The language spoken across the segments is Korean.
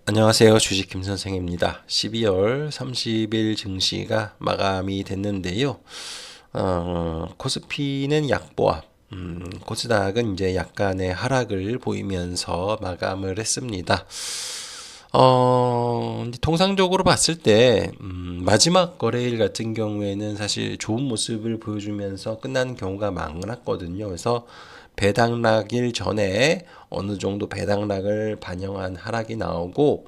안녕하세요. 주식 김선생입니다. 12월 30일 증시가 마감이 됐는데요. 코스피는 약보합, 코스닥은 이제 약간의 하락을 보이면서 마감을 했습니다. 이제 통상적으로 봤을 때, 마지막 거래일 같은 경우에는 사실 좋은 모습을 보여주면서 끝나는 경우가 많았거든요. 그래서 배당락일 전에 어느 정도 배당락을 반영한 하락이 나오고,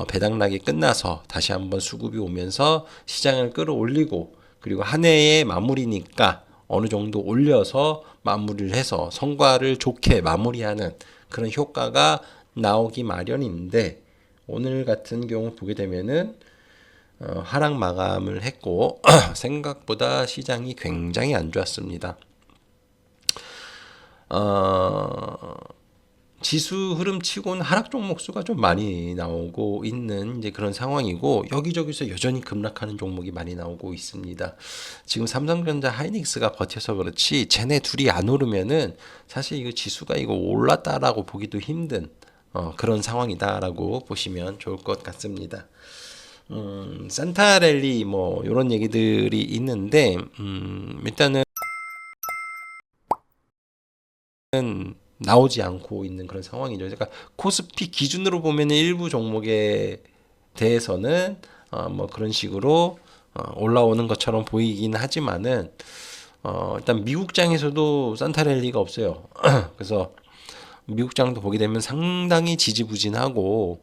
배당락이 끝나서 다시 한번 수급이 오면서 시장을 끌어올리고, 그리고 한 해의 마무리니까 어느 정도 올려서 마무리를 해서 성과를 좋게 마무리하는 그런 효과가 나오기 마련인데, 오늘 같은 경우 보게 되면은 하락 마감을 했고 생각보다 시장이 굉장히 안 좋았습니다. 어, 지수 흐름 치고는 하락 종목 수가 좀 많이 나오고 있는 이제 그런 상황이고, 여기저기서 여전히 급락하는 종목이 많이 나오고 있습니다. 지금 삼성전자 하이닉스가 버텨서 그렇지 쟤네 둘이 안 오르면은 사실 이거 지수가 이거 올랐다라고 보기도 힘든 그런 상황이다라고 보시면 좋을 것 같습니다. 산타랠리 뭐 이런 얘기들이 있는데, 일단은 나오지 않고 있는 그런 상황이죠. 그러니까 코스피 기준으로 보면 일부 종목에 대해서는 뭐 그런 식으로 올라오는 것처럼 보이긴 하지만은 일단 미국장에서도 산타랠리가 없어요. 그래서 미국장도 보게 되면 상당히 지지부진하고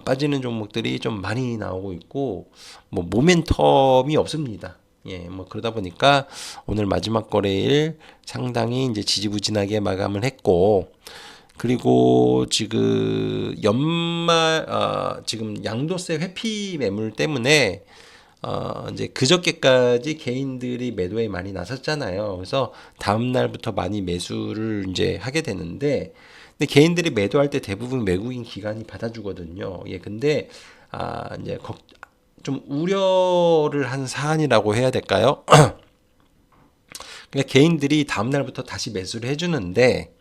빠지는 종목들이 좀 많이 나오고 있고, 뭐 모멘텀이 없습니다. 예, 뭐 그러다 보니까 오늘 마지막 거래일 상당히 이제 지지부진하게 마감을 했고, 그리고 지금 연말 지금 양도세 회피 매물 때문에 이제 그저께까지 개인들이 매도에 많이 나섰잖아요. 그래서 다음 날부터 많이 매수를 이제 하게 되는데, 근데 개인들이 매도할 때 대부분 외국인 기관이 받아주거든요. 예, 근데 이제 좀 우려를 한 사안이라고 해야 될까요? 그러니까 개인들이 다음 날부터 다시 매수를 해주는데,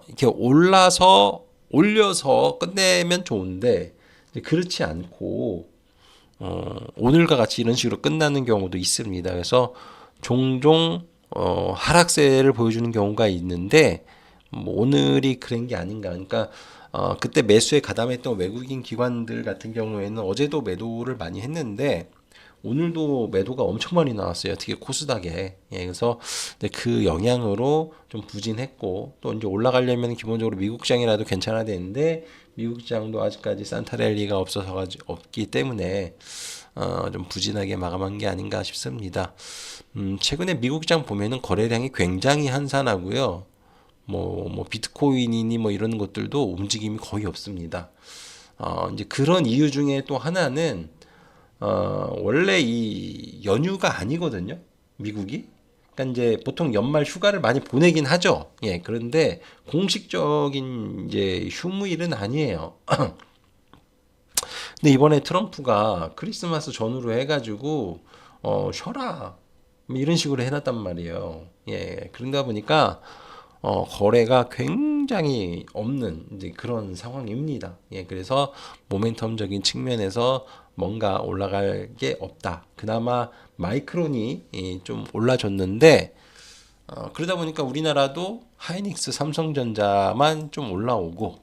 이렇게 올려서 끝내면 좋은데, 그렇지 않고 오늘과 같이 이런 식으로 끝나는 경우도 있습니다. 그래서 종종 하락세를 보여주는 경우가 있는데, 뭐 오늘이 그런 게 아닌가. 그러니까 그때 매수에 가담했던 외국인 기관들 같은 경우에는 어제도 매도를 많이 했는데 오늘도 매도가 엄청 많이 나왔어요. 특히 코스닥에. 예, 그래서 그 영향으로 좀 부진했고, 또 이제 올라가려면 기본적으로 미국장이라도 괜찮아야 되는데 미국장도 아직까지 산타랠리가 없기 때문에 좀 부진하게 마감한 게 아닌가 싶습니다. 최근에 미국장 보면은 거래량이 굉장히 한산하고요. 뭐 비트코인이니 뭐 이런 것들도 움직임이 거의 없습니다. 이제 그런 이유 중에 또 하나는 원래 이 연휴가 아니거든요. 미국이. 그러니까 이제 보통 연말 휴가를 많이 보내긴 하죠. 예, 그런데 공식적인 이제 휴무일은 아니에요. 근데 이번에 트럼프가 크리스마스 전후로 해가지고 쉬어라 뭐 이런 식으로 해놨단 말이에요. 예, 그런가 보니까 거래가 굉장히 없는 이제 그런 상황입니다. 예, 그래서 모멘텀적인 측면에서 뭔가 올라갈 게 없다. 그나마 마이크론이 좀 올라줬는데, 그러다 보니까 우리나라도 하이닉스, 삼성전자만 좀 올라오고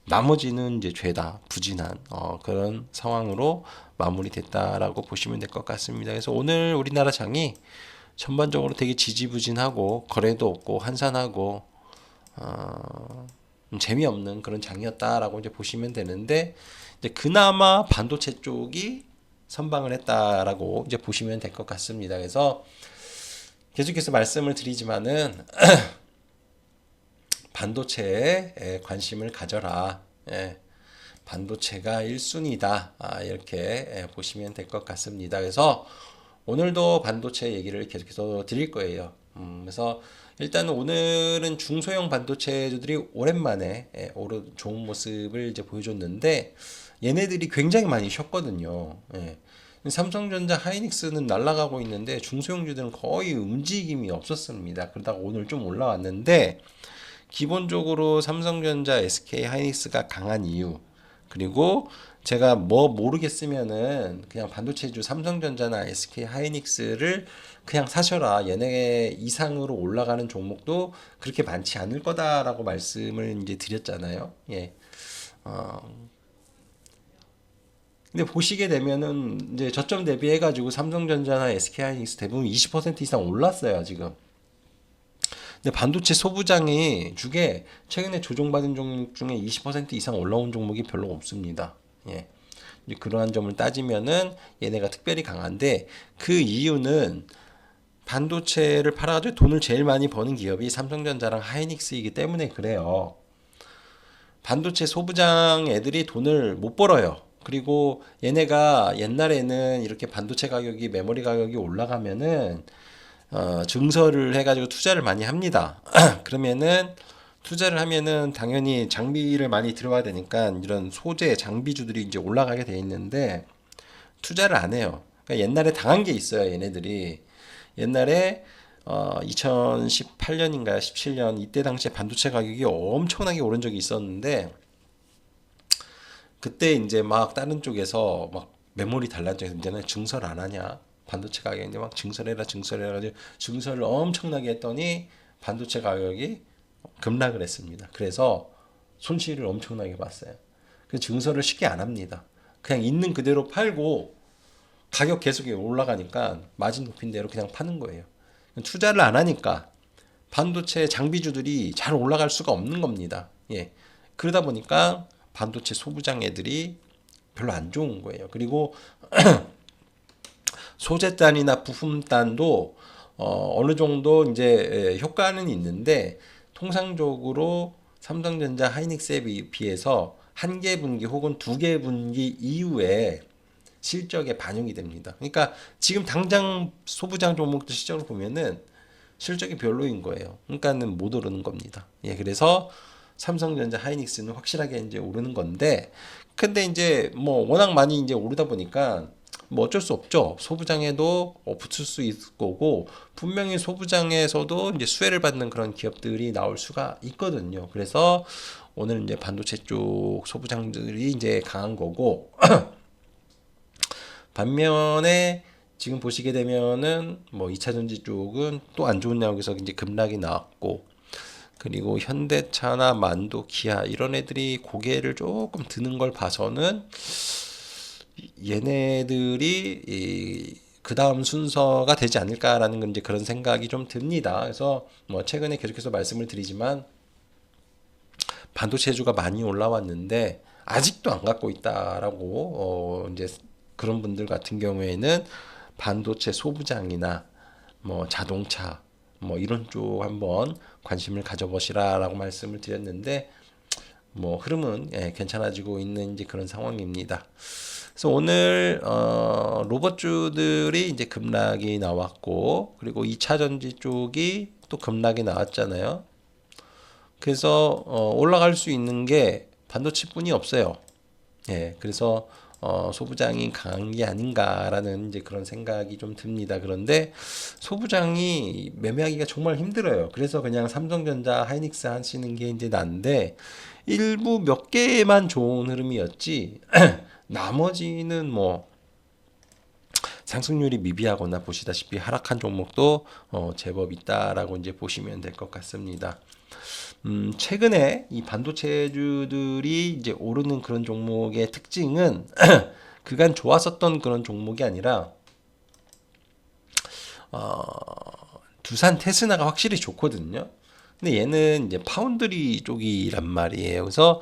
나머지는 이제 죄다 부진한 그런 상황으로 마무리됐다라고 보시면 될 것 같습니다. 그래서 오늘 우리나라 장이 전반적으로 되게 지지부진하고 거래도 없고 한산하고 재미없는 그런 장이었다라고 이제 보시면 되는데, 이제 그나마 반도체 쪽이 선방을 했다라고 이제 보시면 될 것 같습니다. 그래서 계속해서 말씀을 드리지만은 반도체에 관심을 가져라. 예, 반도체가 1순위다. 이렇게 보시면 될 것 같습니다. 그래서 오늘도 반도체 얘기를 계속해서 드릴 거예요. 그래서 일단 오늘은 중소형 반도체들이 오랜만에 좋은 모습을 이제 보여줬는데, 얘네들이 굉장히 많이 쉬었거든요. 예. 삼성전자 하이닉스는 날아가고 있는데 중소형주들은 거의 움직임이 없었습니다. 그러다가 오늘 좀 올라왔는데, 기본적으로 삼성전자, SK 하이닉스가 강한 이유, 그리고 제가 뭐 모르겠으면은 그냥 반도체주 삼성전자나 SK 하이닉스를 그냥 사셔라. 얘네 이상으로 올라가는 종목도 그렇게 많지 않을 거다라고 말씀을 이제 드렸잖아요. 예. 어, 근데 보시게 되면은 이제 저점 대비해 가지고 삼성전자나 SK하이닉스 대부분 20% 이상 올랐어요, 지금. 근데 반도체 소부장이 주게 최근에 조정받은 종목 중에 20% 이상 올라온 종목이 별로 없습니다. 예. 이제 그러한 점을 따지면은 얘네가 특별히 강한데 그 이유는 반도체를 팔아가지고 돈을 제일 많이 버는 기업이 삼성전자랑 하이닉스이기 때문에 그래요. 반도체 소부장 애들이 돈을 못 벌어요. 그리고 얘네가 옛날에는 이렇게 반도체 가격이 메모리 가격이 올라가면은 증설을 해가지고 투자를 많이 합니다. 그러면은 투자를 하면은 당연히 장비를 많이 들어와야 되니까 이런 소재 장비주들이 이제 올라가게 돼 있는데 투자를 안 해요. 그러니까 옛날에 당한 게 있어요. 얘네들이 옛날에 2018년인가 17년 이때 당시에 반도체 가격이 엄청나게 오른 적이 있었는데 그때 이제 막 다른 쪽에서 막 메모리 달라져서 이제는 증설 안 하냐 반도체 가격인데 막 증설해라 가지고 증설을 엄청나게 했더니 반도체 가격이 급락을 했습니다. 그래서 손실을 엄청나게 봤어요. 그 증설을 쉽게 안 합니다. 그냥 있는 그대로 팔고 가격 계속 올라가니까 마진 높인 대로 그냥 파는 거예요. 투자를 안 하니까 반도체 장비주들이 잘 올라갈 수가 없는 겁니다. 예. 그러다 보니까 반도체 소부장 애들이 별로 안 좋은 거예요. 그리고 소재단이나 부품단도 어느 정도 이제 효과는 있는데 통상적으로 삼성전자 하이닉스에 비해서 한 개 분기 혹은 두 개 분기 이후에 실적에 반영이 됩니다. 그러니까 지금 당장 소부장 종목들 실적을 보면은 실적이 별로인 거예요. 그러니까는 못 오르는 겁니다. 예, 그래서 삼성전자 하이닉스는 확실하게 이제 오르는 건데, 근데 이제 뭐 워낙 많이 이제 오르다 보니까 뭐 어쩔 수 없죠. 소부장에도 붙을 수 있을 거고, 분명히 소부장에서도 이제 수혜를 받는 그런 기업들이 나올 수가 있거든요. 그래서 오늘 이제 반도체 쪽 소부장들이 이제 강한 거고, 반면에 지금 보시게 되면은 뭐 2차 전지 쪽은 또 안 좋은 양에서 이제 급락이 나왔고 그리고 현대차나 만도, 기아 이런 애들이 고개를 조금 드는 걸 봐서는 얘네들이 그 다음 순서가 되지 않을까라는 건 이제 그런 생각이 좀 듭니다. 그래서 뭐 최근에 계속해서 말씀을 드리지만 반도체주가 많이 올라왔는데 아직도 안 갖고 있다라고 이제 그런 분들 같은 경우에는 반도체 소부장이나 뭐 자동차 뭐 이런 쪽 한번 관심을 가져보시라라고 말씀을 드렸는데 뭐 흐름은 괜찮아지고 있는 이제 그런 상황입니다. 그래서 오늘 로봇주들이 이제 급락이 나왔고 그리고 2차 전지 쪽이 또 급락이 나왔잖아요. 그래서 올라갈 수 있는 게 반도체뿐이 없어요. 예, 그래서 소부장이 강한 게 아닌가라는 이제 그런 생각이 좀 듭니다. 그런데 소부장이 매매하기가 정말 힘들어요. 그래서 그냥 삼성전자, 하이닉스 하시는 게 이제 난데 일부 몇 개만 좋은 흐름이었지 나머지는 뭐 상승률이 미비하거나 보시다시피 하락한 종목도 제법 있다라고 이제 보시면 될 것 같습니다. 최근에 이 반도체주들이 이제 오르는 그런 종목의 특징은 그간 좋았었던 그런 종목이 아니라 어, 두산 테스나가 확실히 좋거든요. 근데 얘는 이제 파운드리 쪽이란 말이에요. 그래서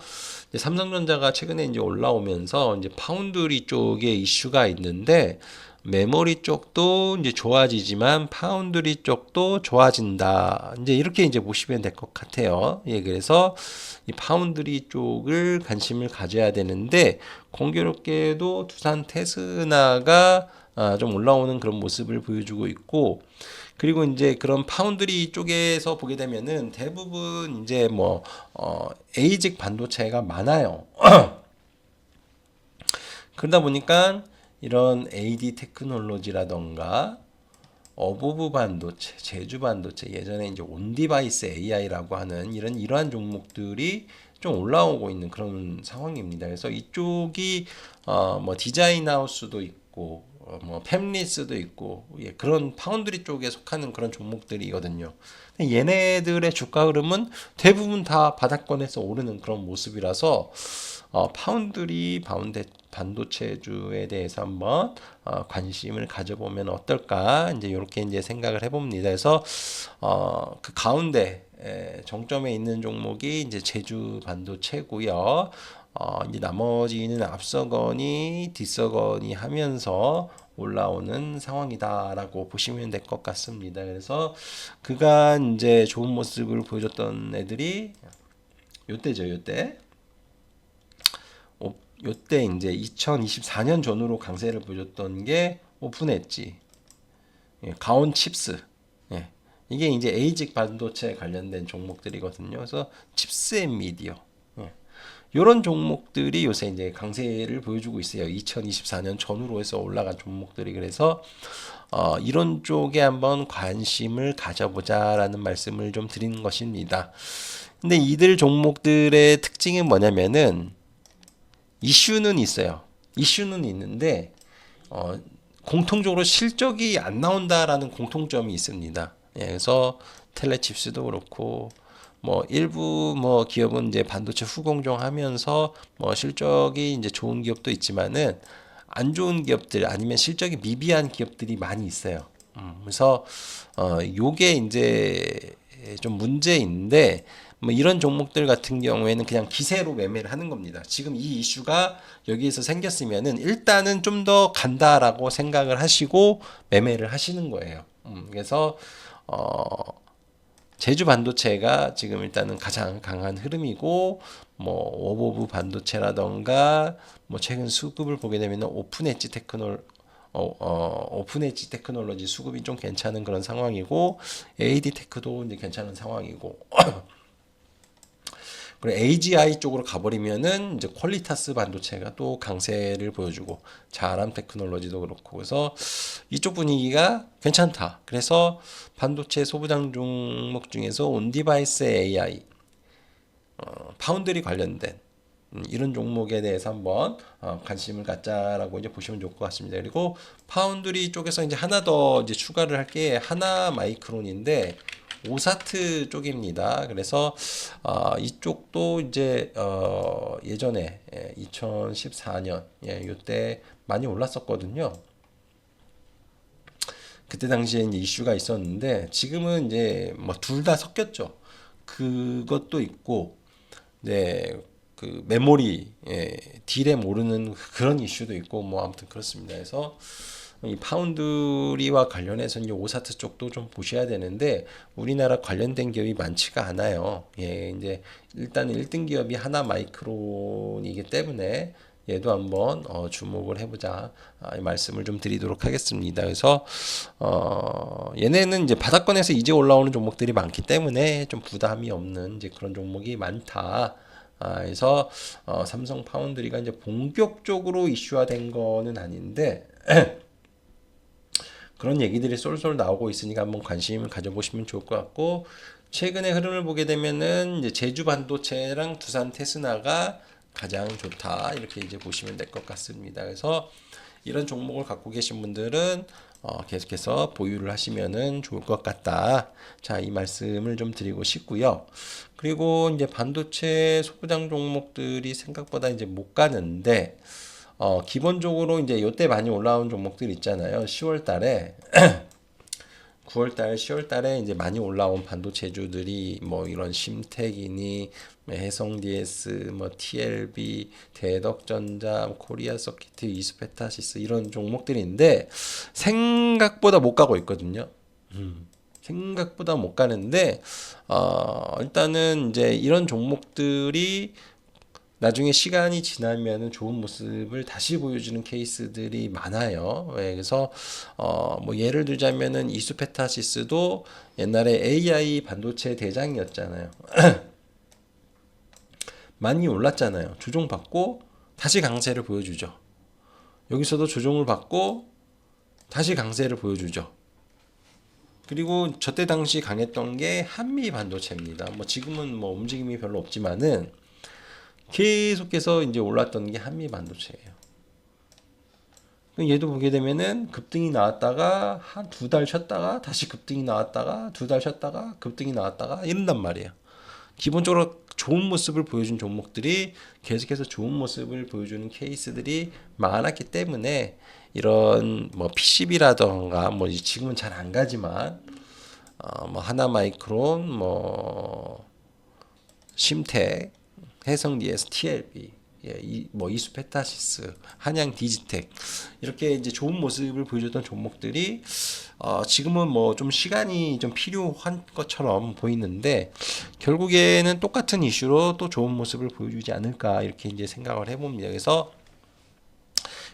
이제 삼성전자가 최근에 이제 올라오면서 이제 파운드리 쪽에 이슈가 있는데 메모리 쪽도 이제 좋아지지만 파운드리 쪽도 좋아진다. 이제 이렇게 이제 보시면 될 것 같아요. 예, 그래서 이 파운드리 쪽을 관심을 가져야 되는데 공교롭게도 두산 테스나가 좀 올라오는 그런 모습을 보여주고 있고 그리고 이제 그런 파운드리 쪽에서 보게 되면은 대부분 이제 뭐 에이직 반도체가 많아요. 그러다 보니까 이런 AD 테크놀로지라던가 어보브 반도체, 제주 반도체, 예전에 이제 온디바이스 AI라고 하는 이러한 종목들이 좀 올라오고 있는 그런 상황입니다. 그래서 이쪽이 뭐 디자인 하우스도 있고 뭐 팹리스도 있고 그런 파운드리 쪽에 속하는 그런 종목들이거든요. 얘네들의 주가 흐름은 대부분 다 바닥권에서 오르는 그런 모습이라서 파운드리 반도체주에 대해서 한번 관심을 가져보면 어떨까 이제 이렇게 이제 생각을 해봅니다. 그래서 그 가운데 정점에 있는 종목이 이제 제주 반도체고요. 이제 나머지는 앞서거니 뒤서거니 하면서 올라오는 상황이다라고 보시면 될 것 같습니다. 그래서 그간 이제 좋은 모습을 보여줬던 애들이 요때죠, 요때. 요때 이제 2024년 전후로 강세를 보여줬던 게 오픈 엣지, 가온 칩스, 이게 이제 에이직 반도체 관련된 종목들이거든요. 그래서 칩스 앤 미디어, 이런 종목들이 요새 이제 강세를 보여주고 있어요. 2024년 전후로 해서 올라간 종목들이. 그래서 이런 쪽에 한번 관심을 가져보자라는 말씀을 좀 드리는 것입니다. 근데 이들 종목들의 특징은 뭐냐면은 이슈는 있어요. 이슈는 있는데 공통적으로 실적이 안 나온다라는 공통점이 있습니다. 그래서 텔레칩스도 그렇고 뭐 일부 뭐 기업은 이제 반도체 후공정 하면서 뭐 실적이 이제 좋은 기업도 있지만은 안 좋은 기업들 아니면 실적이 미비한 기업들이 많이 있어요. 그래서 요게 이제 좀 문제인데 뭐 이런 종목들 같은 경우에는 그냥 기세로 매매를 하는 겁니다. 지금 이 이슈가 여기에서 생겼으면은 일단은 좀 더 간다라고 생각을 하시고 매매를 하시는 거예요. 그래서 제주 반도체가 지금 일단은 가장 강한 흐름이고 뭐 오버브 반도체라던가 뭐 최근 수급을 보게 되면 오픈 엣지 테크놀로지 수급이 좀 괜찮은 그런 상황이고 AD 테크도 이제 괜찮은 상황이고 그리고 AGI 쪽으로 가버리면은 이제 퀄리타스 반도체가 또 강세를 보여주고 자람 테크놀로지도 그렇고 그래서 이쪽 분위기가 괜찮다. 그래서 반도체 소부장 종목 중에서 온디바이스 AI, 파운드리 관련된 이런 종목에 대해서 한번 관심을 갖자라고 이제 보시면 좋을 것 같습니다. 그리고 파운드리 쪽에서 이제 하나 더 이제 추가를 할 게 하나 마이크론인데 오사트 쪽입니다. 그래서 이쪽도 이제 예전에 2014년 이때 많이 올랐었거든요. 그때 당시에 이제 이슈가 있었는데 지금은 이제 뭐 둘 다 섞였죠. 그것도 있고 네, 그 메모리, D램 오르는 그런 이슈도 있고 뭐 아무튼 그렇습니다. 그래서 이 파운드리와 관련해서 이제 오사트 쪽도 좀 보셔야 되는데 우리나라 관련된 기업이 많지가 않아요. 이제 일단 1등 기업이 하나 마이크론이기 때문에 얘도 한번 주목을 해보자 이 말씀을 좀 드리도록 하겠습니다. 그래서 얘네는 이제 바닥권에서 이제 올라오는 종목들이 많기 때문에 좀 부담이 없는 이제 그런 종목이 많다. 그래서 삼성 파운드리가 이제 본격적으로 이슈화된 거는 아닌데 그런 얘기들이 쏠쏠 나오고 있으니까 한번 관심을 가져보시면 좋을 것 같고 최근의 흐름을 보게 되면은 이제 제주 반도체랑 두산 테스나가 가장 좋다 이렇게 이제 보시면 될 것 같습니다. 그래서 이런 종목을 갖고 계신 분들은 계속해서 보유를 하시면은 좋을 것 같다. 자, 이 말씀을 좀 드리고 싶고요. 그리고 이제 반도체 소부장 종목들이 생각보다 이제 못 가는데 기본적으로 이제 요때 많이 올라온 종목들 있잖아요. 10월 달에 9월 달, 10월 달에 이제 많이 올라온 반도체주들이 뭐 이런 심택이니 해성 DS, 뭐 TLB, 대덕전자, 코리아 서키트, 이스페타시스 이런 종목들인데 생각보다 못 가고 있거든요. 생각보다 못 가는데 일단은 이제 이런 종목들이 나중에 시간이 지나면 좋은 모습을 다시 보여주는 케이스들이 많아요. 그래서 뭐 예를 들자면은 이수페타시스도 옛날에 AI 반도체 대장이었잖아요. 많이 올랐잖아요. 조종받고 다시 강세를 보여주죠. 여기서도 조종을 받고 다시 강세를 보여주죠. 그리고 저때 당시 강했던 게 한미 반도체입니다. 뭐 지금은 뭐 움직임이 별로 없지만은 계속해서 이제 올랐던 게 한미 반도체예요. 얘도 보게 되면은 급등이 나왔다가 한 두 달 쉬었다가 다시 급등이 나왔다가 두 달 쉬었다가 급등이 나왔다가 이런단 말이에요. 기본적으로 좋은 모습을 보여준 종목들이 계속해서 좋은 모습을 보여주는 케이스들이 많았기 때문에 이런 뭐 PCB라던가 뭐 지금은 잘 안 가지만 뭐 하나마이크론 뭐 심텍 해성DS TLB 뭐 이수페타시스, 한양 디지텍 이렇게 이제 좋은 모습을 보여줬던 종목들이 지금은 뭐 좀 시간이 좀 필요한 것처럼 보이는데 결국에는 똑같은 이슈로 또 좋은 모습을 보여주지 않을까 이렇게 이제 생각을 해봅니다. 그래서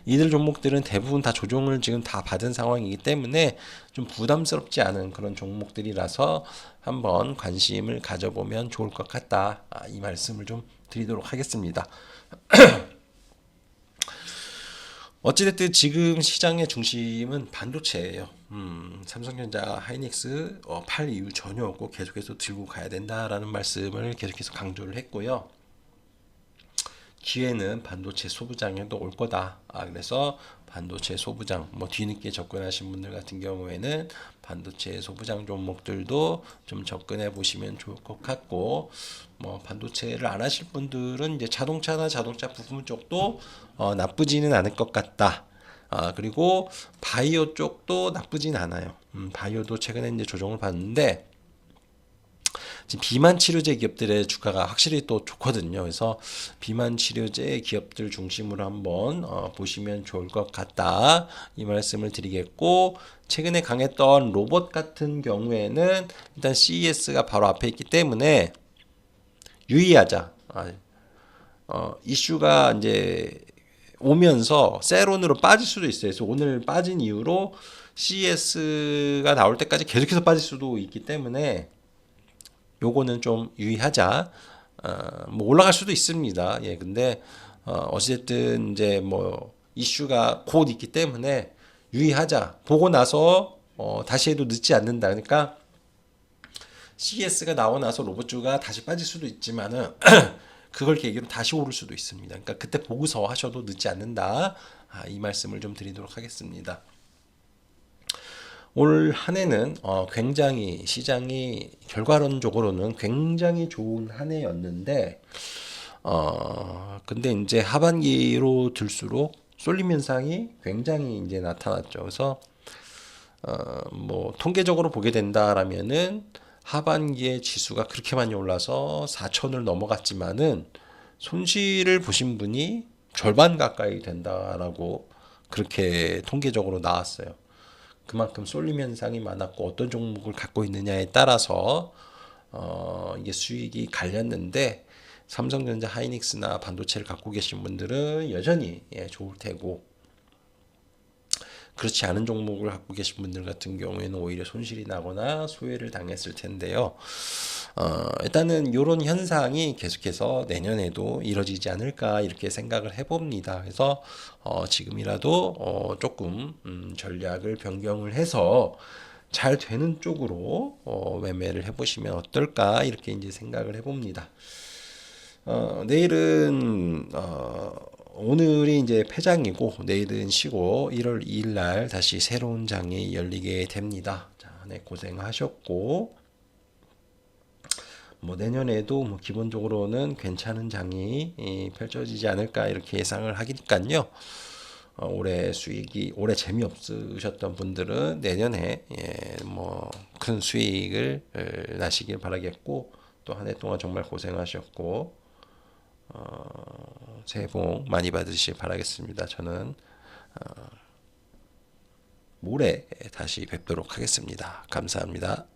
이들 종목들은 대부분 다 조정을 지금 다 받은 상황이기 때문에 좀 부담스럽지 않은 그런 종목들이라서 한번 관심을 가져보면 좋을 것 같다. 이 말씀을 좀 드리도록 하겠습니다. 어찌됐든 지금 시장의 중심은 반도체예요. 삼성전자, 하이닉스 팔 이유 전혀 없고 계속해서 들고 가야 된다라는 말씀을 계속해서 강조를 했고요. 기회는 반도체 소부장에도 올 거다. 그래서 반도체 소부장, 뭐 뒤늦게 접근하신 분들 같은 경우에는 반도체 소부장 종목들도 좀 접근해 보시면 좋을 것 같고, 뭐 반도체를 안 하실 분들은 이제 자동차나 자동차 부품 쪽도 나쁘지는 않을 것 같다. 그리고 바이오 쪽도 나쁘진 않아요. 바이오도 최근에 이제 조정을 받는데 지금 비만 치료제 기업들의 주가가 확실히 또 좋거든요. 그래서 비만 치료제 기업들 중심으로 한번 보시면 좋을 것 같다. 이 말씀을 드리겠고, 최근에 강했던 로봇 같은 경우에는 일단 CES가 바로 앞에 있기 때문에 유의하자. 이슈가 이제 오면서 세론으로 빠질 수도 있어요. 그래서 오늘 빠진 이후로 CES가 나올 때까지 계속해서 빠질 수도 있기 때문에 요거는 좀 유의하자. 뭐 올라갈 수도 있습니다. 예, 근데 어쨌든 이제 뭐 이슈가 곧 있기 때문에 유의하자. 보고 나서 다시 해도 늦지 않는다. 그러니까 CES가 나오고 나서 로봇주가 다시 빠질 수도 있지만은 그걸 계기로 다시 오를 수도 있습니다. 그러니까 그때 보고서 하셔도 늦지 않는다. 이 말씀을 좀 드리도록 하겠습니다. 올 한 해는 굉장히 시장이 결과론적으로는 굉장히 좋은 한 해였는데 근데 이제 하반기로 들수록 쏠림 현상이 굉장히 이제 나타났죠. 그래서 뭐 통계적으로 보게 된다라면은 하반기에 지수가 그렇게 많이 올라서 4천을 넘어갔지만은 손실을 보신 분이 절반 가까이 된다라고 그렇게 통계적으로 나왔어요. 그만큼 쏠림 현상이 많았고 어떤 종목을 갖고 있느냐에 따라서 이게 수익이 갈렸는데 삼성전자, 하이닉스나 반도체를 갖고 계신 분들은 여전히 좋을 테고 그렇지 않은 종목을 갖고 계신 분들 같은 경우에는 오히려 손실이 나거나 소외를 당했을 텐데요. 일단은 이런 현상이 계속해서 내년에도 이뤄지지 않을까 이렇게 생각을 해봅니다. 그래서 지금이라도 조금 전략을 변경을 해서 잘 되는 쪽으로 매매를 해보시면 어떨까 이렇게 이제 생각을 해봅니다. 내일은 오늘이 이제 폐장이고 내일은 쉬고 1월 2일 날 다시 새로운 장이 열리게 됩니다. 자, 네, 고생하셨고 뭐 내년에도 뭐 기본적으로는 괜찮은 장이 펼쳐지지 않을까 이렇게 예상을 하니까요. 올해 수익이 올해 재미없으셨던 분들은 내년에 뭐 큰 수익을 나시길 바라겠고 또 한 해 동안 정말 고생하셨고 새해 복 많이 받으시길 바라겠습니다. 저는 모레 다시 뵙도록 하겠습니다. 감사합니다.